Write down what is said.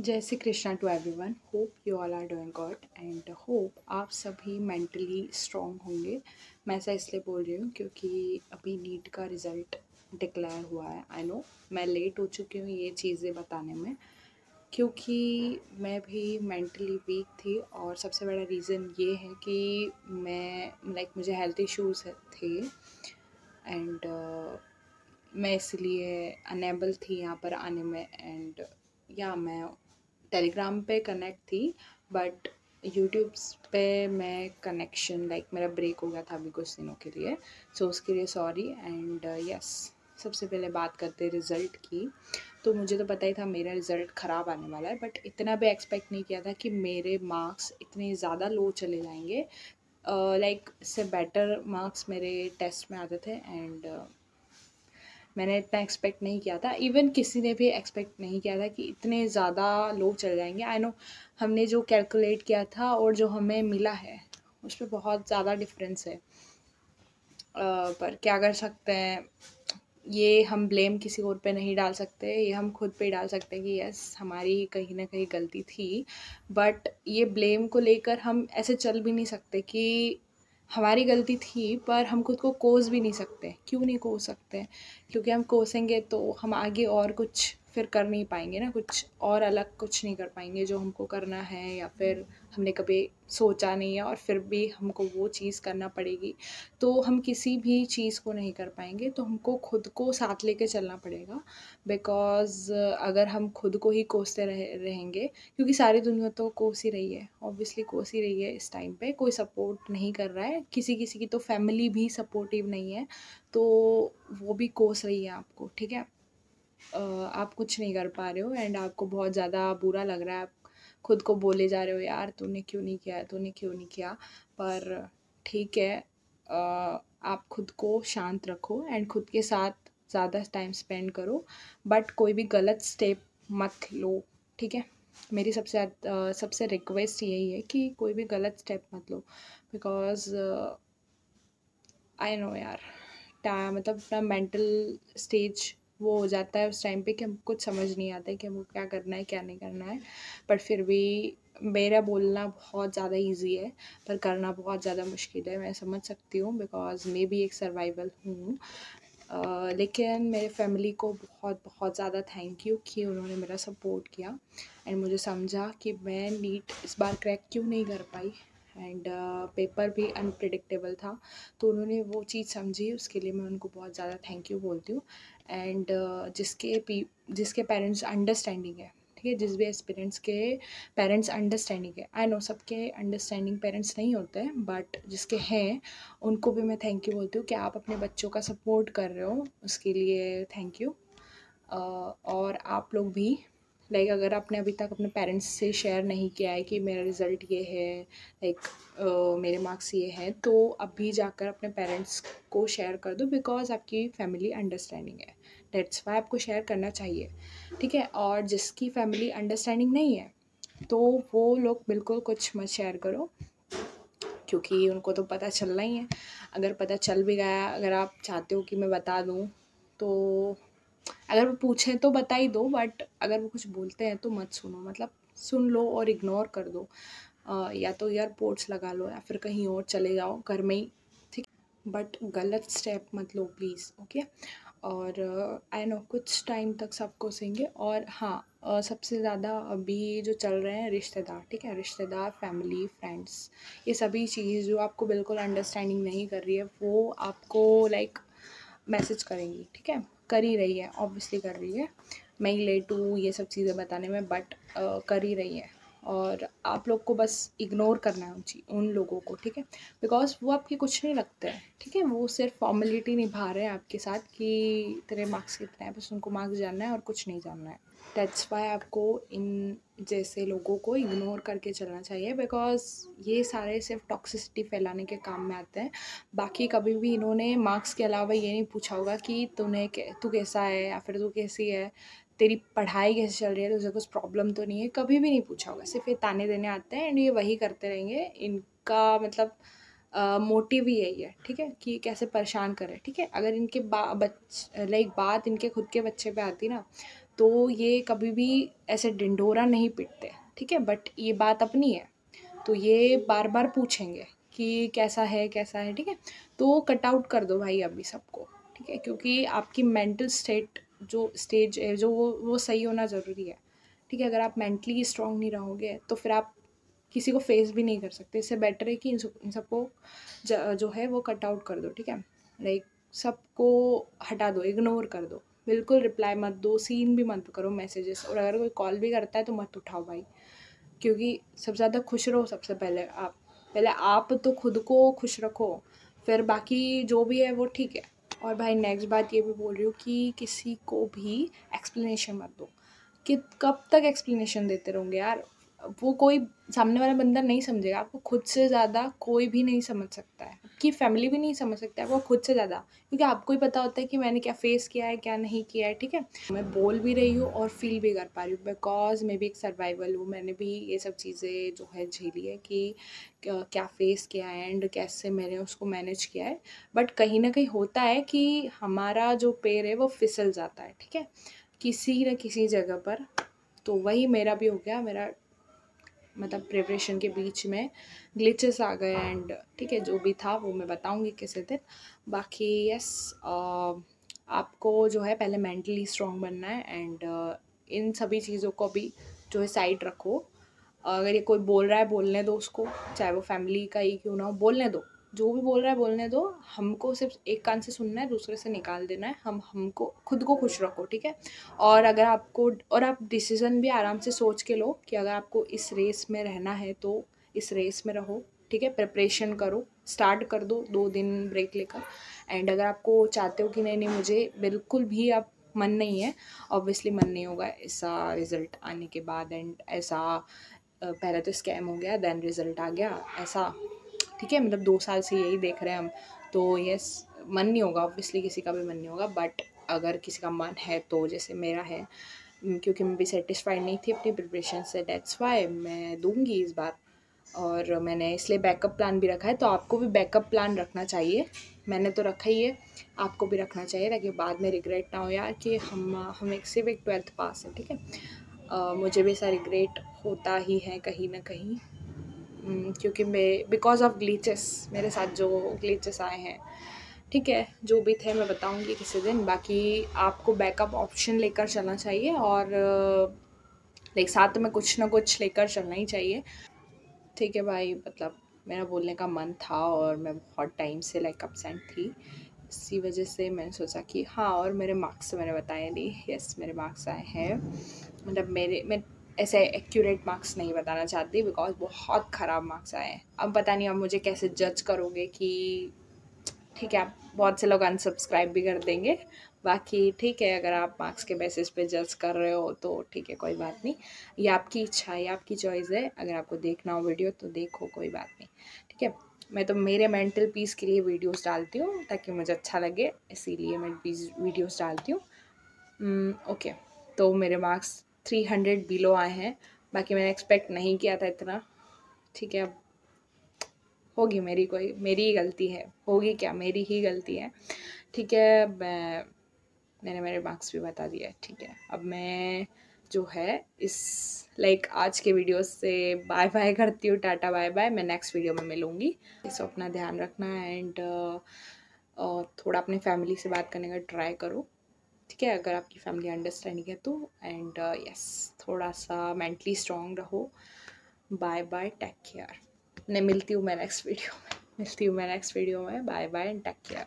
जय Shri Krishna to everyone. Hope you all are doing good and hope आप सभी mentally strong होंगे। मैं ऐसा इसलिए बोल रही हूँ क्योंकि अभी नीट का रिज़ल्ट डिक्लेयर हुआ है। आई नो मैं लेट हो चुकी हूँ ये चीज़ें बताने में, क्योंकि मैं भी मेंटली वीक थी और सबसे बड़ा रीज़न ये है कि मैं मुझे हेल्थ इश्यूज़ थे एंड मैं इसलिए अनेबल थी यहाँ पर आने में। एंड या मैं टेलीग्राम पे कनेक्ट थी बट यूट्यूब पे मैं कनेक्शन मेरा ब्रेक हो गया था अभी कुछ दिनों के लिए, सो उसके लिए सॉरी। एंड यस, सबसे पहले बात करते हैं रिज़ल्ट की। तो मुझे तो पता ही था मेरा रिज़ल्ट ख़राब आने वाला है, बट इतना भी एक्सपेक्ट नहीं किया था कि मेरे मार्क्स इतने ज़्यादा लो चले जाएंगे। इससे बेटर मार्क्स मेरे टेस्ट में आते थे एंड मैंने इतना एक्सपेक्ट नहीं किया था। इवन किसी ने भी एक्सपेक्ट नहीं किया था कि इतने ज़्यादा लोग चले जाएंगे। आई नो हमने जो कैलकुलेट किया था और जो हमें मिला है उसमें बहुत ज़्यादा डिफरेंस है। पर क्या कर सकते हैं, ये हम ब्लेम किसी और पे नहीं डाल सकते, ये हम खुद पे डाल सकते हैं कि यस हमारी कहीं ना कहीं गलती थी। बट ये ब्लेम को लेकर हम ऐसे चल भी नहीं सकते कि हमारी गलती थी, पर हम खुद को कोस भी नहीं सकते। क्यों नहीं कोस सकते? क्योंकि हम कोसेंगे तो हम आगे और कुछ फिर कर नहीं पाएंगे ना, कुछ और अलग कुछ नहीं कर पाएंगे जो हमको करना है या फिर हमने कभी सोचा नहीं है और फिर भी हमको वो चीज़ करना पड़ेगी। तो हम किसी भी चीज़ को नहीं कर पाएंगे, तो हमको खुद को साथ लेके चलना पड़ेगा। बिकॉज़ अगर हम खुद को ही कोसते रहेंगे, क्योंकि सारी दुनिया तो कोस ही रही है, ऑब्वियसली कोस ही रही है। इस टाइम पे कोई सपोर्ट नहीं कर रहा है, किसी किसी की तो फैमिली भी सपोर्टिव नहीं है, तो वो भी कोस रही है आपको। ठीक है, आप कुछ नहीं कर पा रहे हो एंड आपको बहुत ज़्यादा बुरा लग रहा है। आप खुद को बोले जा रहे हो यार तूने क्यों नहीं किया, तूने क्यों नहीं किया। पर ठीक है, आप खुद को शांत रखो एंड खुद के साथ ज़्यादा टाइम स्पेंड करो, बट कोई भी गलत स्टेप मत लो। ठीक है, मेरी सबसे रिक्वेस्ट यही है कि कोई भी गलत स्टेप मत लो। बिकॉज़ आई नो यार, अपना मेंटल स्टेज वो हो जाता है उस टाइम पे कि हमको कुछ समझ नहीं आता है कि हमको क्या करना है क्या नहीं करना है। पर फिर भी मेरा बोलना बहुत ज़्यादा इजी है, पर करना बहुत ज़्यादा मुश्किल है। मैं समझ सकती हूँ बिकॉज़ मैं भी एक सर्वाइवल हूँ। लेकिन मेरे फैमिली को बहुत बहुत ज़्यादा थैंक यू कि उन्होंने मेरा सपोर्ट किया एंड मुझे समझा कि मैं नीट इस बार क्रैक क्यों नहीं कर पाई। एंड पेपर भी अनप्रिडिक्टेबल था, तो उन्होंने वो चीज़ समझी, उसके लिए मैं उनको बहुत ज़्यादा थैंक यू बोलती हूँ। एंड जिसके पेरेंट्स अंडरस्टैंडिंग है, ठीक है, जिस भी एस्पिरेंट्स के पेरेंट्स अंडरस्टैंडिंग है। आई नो सबके अंडरस्टैंडिंग पेरेंट्स नहीं होते हैं, बट जिसके हैं उनको भी मैं थैंक यू बोलती हूँ कि आप अपने बच्चों का सपोर्ट कर रहे हो, उसके लिए थैंक यू। और आप लोग भी अगर आपने अभी तक अपने पेरेंट्स से शेयर नहीं किया है कि मेरा रिज़ल्ट ये है, मेरे मार्क्स ये हैं, तो अभी जाकर अपने पेरेंट्स को शेयर कर दो। बिकॉज़ आपकी फैमिली अंडरस्टैंडिंग है, दैट्स वाई आपको शेयर करना चाहिए। ठीक है, और जिसकी फैमिली अंडरस्टैंडिंग नहीं है तो वो लोग बिल्कुल कुछ मत शेयर करो, क्योंकि उनको तो पता चलना ही है। अगर पता चल भी गया, अगर आप चाहते हो कि मैं बता दूँ, तो अगर वो पूछें तो बता ही दो, बट अगर वो कुछ बोलते हैं तो मत सुनो। सुन लो और इग्नोर कर दो। या तो ईयरपोड्स लगा लो या फिर कहीं और चले जाओ घर में ही, ठीक। बट गलत स्टेप मत लो प्लीज़, ओके। और आई नो कुछ टाइम तक सबको सहेंगे। और हाँ, सबसे ज़्यादा अभी जो चल रहे हैं रिश्तेदार, ठीक है, रिश्तेदार, फैमिली, फ्रेंड्स, ये सभी चीज़ जो आपको बिल्कुल अंडरस्टैंडिंग नहीं कर रही है, वो आपको मैसेज करेंगी। ठीक है, कर ही रही है, ऑब्वियसली कर रही है। मैं ही लेट हूँ ये सब चीज़ें बताने में, बट कर ही रही है। और आप लोग को बस इग्नोर करना है उन लोगों को, ठीक है। बिकॉज़ वो आपके कुछ नहीं लगते हैं, ठीक है, वो सिर्फ फॉर्मेलिटी निभा रहे हैं आपके साथ कि तेरे मार्क्स कितने हैं, बस उनको मार्क्स जानना है और कुछ नहीं जानना है। दैट्स वाई आपको इन जैसे लोगों को इग्नोर करके चलना चाहिए, बिकॉज़ ये सारे सिर्फ टॉक्सिसिटी फैलाने के काम में आते हैं। बाकी कभी भी इन्होंने मार्क्स के अलावा ये नहीं पूछा होगा कि तू कैसा है या फिर तू कैसी है, तेरी पढ़ाई कैसे चल रही है, तुझे कुछ प्रॉब्लम तो नहीं है, कभी भी नहीं पूछा होगा। सिर्फ ये ताने देने आते हैं एंड ये वही करते रहेंगे। इनका मोटिव ही यही है, ठीक है, कि कैसे परेशान करें। ठीक है, अगर इनके बात इनके खुद के बच्चे पे आती ना, तो ये कभी भी ऐसे ढिंढोरा नहीं पीटते, ठीक है? बट ये बात अपनी है, तो ये बार बार पूछेंगे कि कैसा है, ठीक है? तो कट आउट कर दो भाई अभी सबको, ठीक है? क्योंकि आपकी मेंटल स्टेट जो स्टेज है जो वो सही होना ज़रूरी है, ठीक है? अगर आप मेंटली स्ट्रांग नहीं रहोगे तो फिर आप किसी को फेस भी नहीं कर सकते। इससे बेटर है कि इन सबको जो है वो कट आउट कर दो, ठीक है? लाइक सबको हटा दो, इग्नोर कर दो, बिल्कुल रिप्लाई मत दो, सीन भी मत करो मैसेजेस, और अगर कोई कॉल भी करता है तो मत उठाओ भाई, क्योंकि सबसे ज़्यादा खुश रहो सबसे पहले आप तो खुद को खुश रखो, फिर बाकी जो भी है वो ठीक है। और भाई नेक्स्ट बात ये भी बोल रही हूँ कि किसी को भी एक्सप्लेनेशन मत दो, कि कब तक एक्सप्लेनेशन देते रहोगे यार, वो कोई सामने वाला बंदा नहीं समझेगा, आपको खुद से ज़्यादा कोई भी नहीं समझ सकता है, आपकी फैमिली भी नहीं समझ सकता है आपको खुद से ज़्यादा, क्योंकि आपको ही पता होता है कि मैंने क्या फेस किया है क्या नहीं किया है, ठीक है? मैं बोल भी रही हूँ और फील भी कर पा रही हूँ, बिकॉज मैं भी एक सर्वाइवल हूँ, मैंने भी ये सब चीज़ें जो है झेली है कि क्या फेस किया है एंड कैसे मैंने उसको मैनेज किया है। बट कहीं ना कहीं होता है कि हमारा जो पैर है वो फिसल जाता है, ठीक है, किसी न किसी जगह पर। तो वही मेरा भी हो गया, मेरा मतलब प्रिपरेशन के बीच में ग्लिचेस आ गए एंड ठीक है, जो भी था वो मैं बताऊंगी किसी दिन। बाकी यस, आपको जो है पहले मेंटली स्ट्रांग बनना है एंड इन सभी चीज़ों को भी जो है साइड रखो। अगर ये कोई बोल रहा है बोलने दो उसको, चाहे वो फैमिली का ही क्यों ना हो, बोलने दो, जो भी बोल रहा है बोलने दो। हमको सिर्फ एक कान से सुनना है, दूसरे से निकाल देना है। हमको खुद को खुश रखो, ठीक है? और अगर आपको, और आप डिसीज़न भी आराम से सोच के लो कि अगर आपको इस रेस में रहना है तो इस रेस में रहो, ठीक है? प्रिपरेशन करो, स्टार्ट कर दो 2 दिन ब्रेक लेकर। एंड अगर आपको चाहते हो कि नहीं मुझे बिल्कुल भी आप मन नहीं है, ऑब्वियसली मन नहीं होगा ऐसा रिज़ल्ट आने के बाद, एंड ऐसा पहले तो स्कैम हो गया देन रिज़ल्ट आ गया ऐसा, ठीक है? मतलब 2 साल से यही देख रहे हैं हम, तो यस मन नहीं होगा, ऑब्वियसली किसी का भी मन नहीं होगा। बट अगर किसी का मन है तो जैसे मेरा है, क्योंकि मैं भी सेटिस्फाइड नहीं थी अपनी प्रिपरेशन से, दैट्स वाई मैं दूंगी इस बार। और मैंने इसलिए बैकअप प्लान भी रखा है, तो आपको भी बैकअप प्लान रखना चाहिए। मैंने तो रखा ही है, आपको भी रखना चाहिए, ताकि बाद में रिग्रेट ना हो यार कि हम एक सिर्फ एक 12th पास है, ठीक है? मुझे भी ऐसा रिग्रेट होता ही है कहीं ना कहीं, क्योंकि मैं बिकॉज ऑफ ग्लीचेस, मेरे साथ जो ग्लीचेस आए हैं, ठीक है? जो भी थे मैं बताऊंगी किसी दिन। बाकी आपको बैकअप ऑप्शन लेकर चलना चाहिए, और लाइक साथ में कुछ ना कुछ लेकर चलना ही चाहिए, ठीक है भाई? मतलब मेरा बोलने का मन था और मैं बहुत टाइम से लाइक अपसेंट थी, इसी वजह से मैंने सोचा कि हाँ। और मेरे मार्क्स मैंने बताया नहीं, यस मेरे मार्क्स आए हैं, मतलब मैं ऐसे एक्यूरेट मार्क्स नहीं बताना चाहती बिकॉज बहुत ख़राब मार्क्स आए हैं। अब पता नहीं आप मुझे कैसे जज करोगे कि, ठीक है, आप बहुत से लोग अनसब्सक्राइब भी कर देंगे। बाकी ठीक है, अगर आप मार्क्स के बेसिस पे जज कर रहे हो तो ठीक है, कोई बात नहीं, ये आपकी इच्छा है, ये आपकी चॉइस है। अगर आपको देखना हो वीडियो तो देखो, कोई बात नहीं, ठीक है? मैं तो मेरे मेंटल पीस के लिए वीडियोस डालती हूँ, ताकि मुझे अच्छा लगे, इसीलिए मैं वीडियोस डालती हूँ। ओके, तो मेरे मार्क्स 300 बिलो आए हैं, बाकी मैंने एक्सपेक्ट नहीं किया था इतना, ठीक है? अब होगी मेरी ही गलती है, होगी क्या, मेरी ही गलती है, ठीक है? मैंने मेरे मार्क्स भी बता दिया है, ठीक है? अब मैं जो है इस लाइक आज के वीडियो से बाय बाय करती हूँ, टाटा बाय बाय। मैं नेक्स्ट वीडियो में मिलूँगी, तो अपना ध्यान रखना एंड थोड़ा अपने फैमिली से बात करने का ट्राई करो, ठीक है? अगर आपकी फैमिली अंडरस्टैंडिंग है तो। एंड यस, थोड़ा सा मेंटली स्ट्रांग रहो। Bye bye, take care. मिलती हूँ मैं नेक्स्ट वीडियो में, bye bye and take care.